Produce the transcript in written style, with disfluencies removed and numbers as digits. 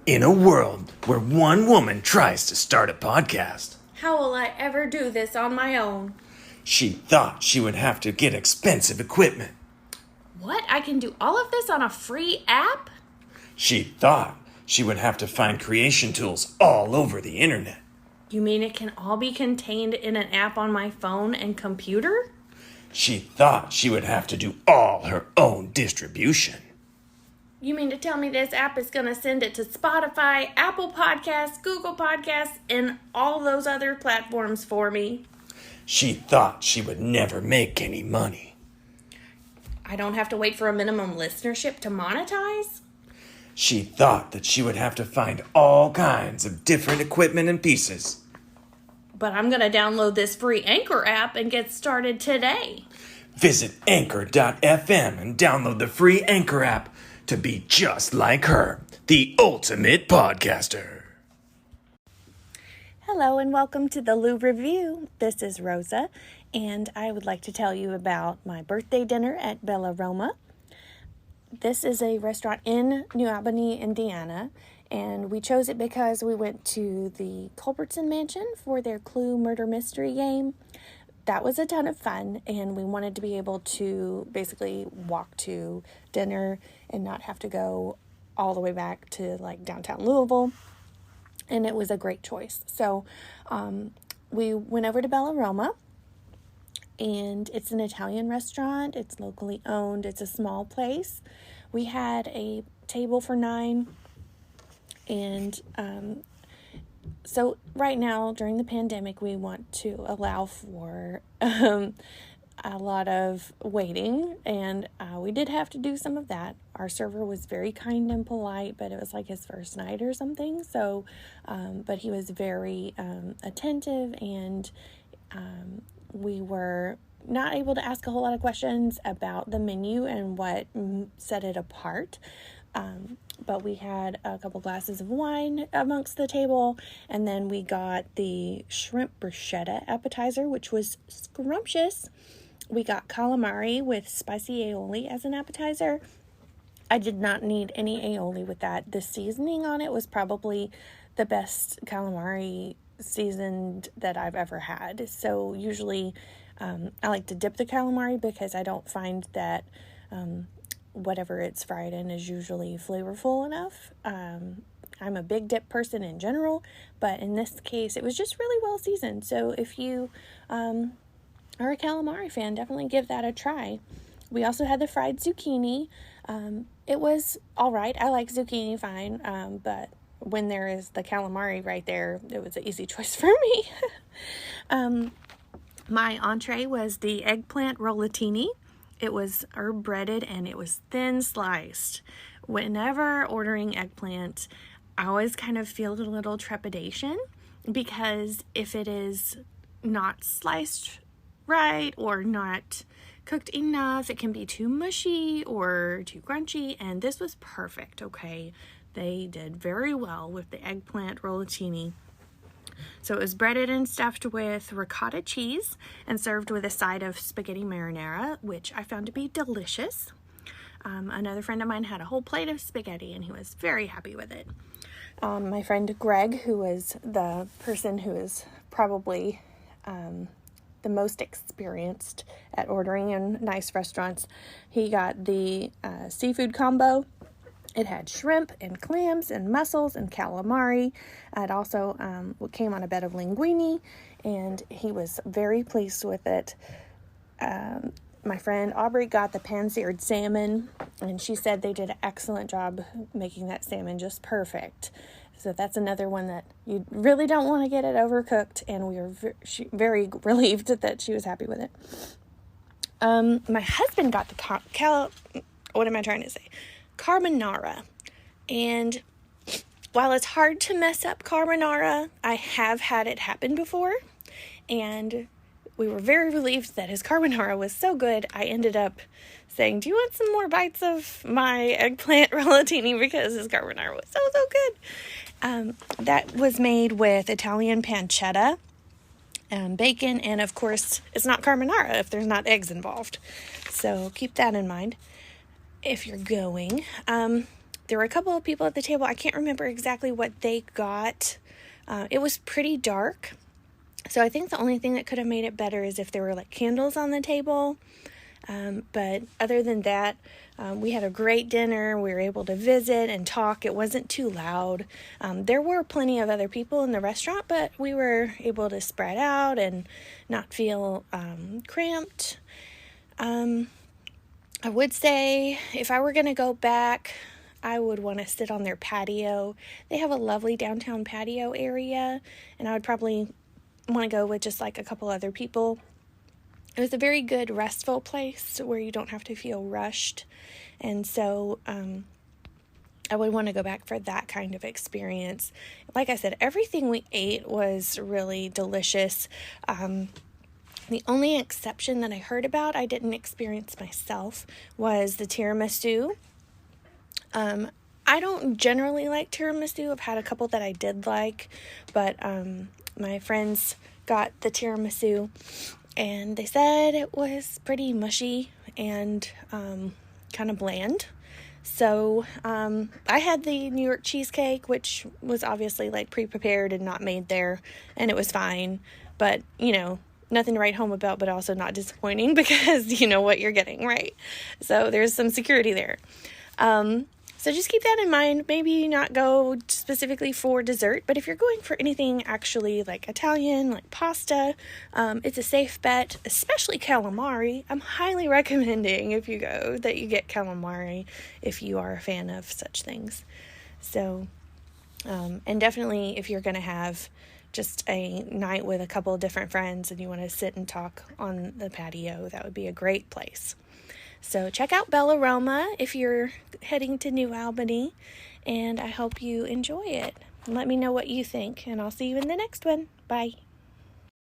In a world where one woman tries to start a podcast, how will I ever do this on my own? she thought she would have to get expensive equipment. What? I can do all of this on a free app? She thought she would have to find creation tools all over the internet. You mean it can all be contained in an app on my phone and computer? She thought she would have to do all her own distribution. You mean to tell me this app is going to send it to Spotify, Apple Podcasts, Google Podcasts, and all those other platforms for me? She thought she would never make any money. I don't have to wait for a minimum listenership to monetize? She thought that she would have to find all kinds of different equipment and pieces. But I'm going to download this free Anchor app and get started today. Visit Anchor.fm and download the free Anchor app to be just like her, the ultimate podcaster. Hello and welcome to the Lou Review. This is Rosa, and I would like to tell you about my birthday dinner at Bella Roma. This is a restaurant in New Albany, Indiana, and we chose it because we went to the Culbertson Mansion for their Clue Murder Mystery game. That was a ton of fun, and we wanted to be able to basically walk to dinner and not have to go all the way back to like downtown Louisville, and it was a great choice. So we went over to Bella Roma, and it's an Italian restaurant. It's locally owned. It's a small place. We had a table for 9, and so right now, during the pandemic, we want to allow for a lot of waiting, and we did have to do some of that. Our server was very kind and polite, but it was like his first night or something, so, but he was very attentive, and we were not able to ask a whole lot of questions about the menu and what set it apart. But we had a couple glasses of wine amongst the table, and then we got the shrimp bruschetta appetizer, which was scrumptious. We got calamari with spicy aioli as an appetizer. I did not need any aioli with that. The seasoning on it was probably the best calamari seasoned that I've ever had. So usually I like to dip the calamari because I don't find that whatever it's fried in is usually flavorful enough. I'm a big dip person in general, but in this case, it was just really well seasoned. So if you are a calamari fan, definitely give that a try. We also had the fried zucchini. It was all right. I like zucchini fine, but when there is the calamari right there, it was an easy choice for me. My entree was the eggplant rollatini. It was herb breaded and it was thin sliced. Whenever ordering eggplant, I always kind of feel a little trepidation because if it is not sliced right or not cooked enough, it can be too mushy or too crunchy, and this was perfect, okay? They did very well with the eggplant rollatini. So it was breaded and stuffed with ricotta cheese and served with a side of spaghetti marinara, which I found to be delicious. Another friend of mine had a whole plate of spaghetti, and he was very happy with it. My friend Greg, who was the person who is probably the most experienced at ordering in nice restaurants, he got the seafood combo. It had shrimp and clams and mussels and calamari. It also came on a bed of linguine, and he was very pleased with it. My friend Aubrey got the pan-seared salmon, and she said they did an excellent job making that salmon just perfect. So that's another one that you really don't want to get it overcooked, and we were very relieved that she was happy with it. My husband got the carbonara, and while it's hard to mess up carbonara, I have had it happen before, and we were very relieved that his carbonara was so good. I ended up saying, do you want some more bites of my eggplant rollatini, because his carbonara was so good. That was made with Italian pancetta, bacon, and of course it's not carbonara if there's not eggs involved, so keep that in mind if you're going. There were a couple of people at the table. I can't remember exactly what they got. It was pretty dark. So I think the only thing that could have made it better is if there were like candles on the table. But other than that, we had a great dinner. We were able to visit and talk. It wasn't too loud. There were plenty of other people in the restaurant, but we were able to spread out and not feel cramped. I would say if I were going to go back, I would want to sit on their patio. They have a lovely downtown patio area, and I would probably want to go with just like a couple other people. It was a very good restful place where you don't have to feel rushed. And so I would want to go back for that kind of experience. Like I said, everything we ate was really delicious. The only exception that I heard about, I didn't experience myself, was the tiramisu. I don't generally like tiramisu. I've had a couple that I did like, but my friends got the tiramisu, and they said it was pretty mushy and kind of bland. So I had the New York cheesecake, which was obviously like pre-prepared and not made there, and it was fine. But, nothing to write home about, but also not disappointing because you know what you're getting, right? So there's some security there. So just keep that in mind. Maybe not go specifically for dessert, but if you're going for anything actually like Italian, like pasta, it's a safe bet, especially calamari. I'm highly recommending if you go that you get calamari if you are a fan of such things. So, and definitely if you're going to have just a night with a couple of different friends and you want to sit and talk on the patio, that would be a great place. So check out Bella Roma if you're heading to New Albany, and I hope you enjoy it. Let me know what you think, and I'll see you in the next one. Bye.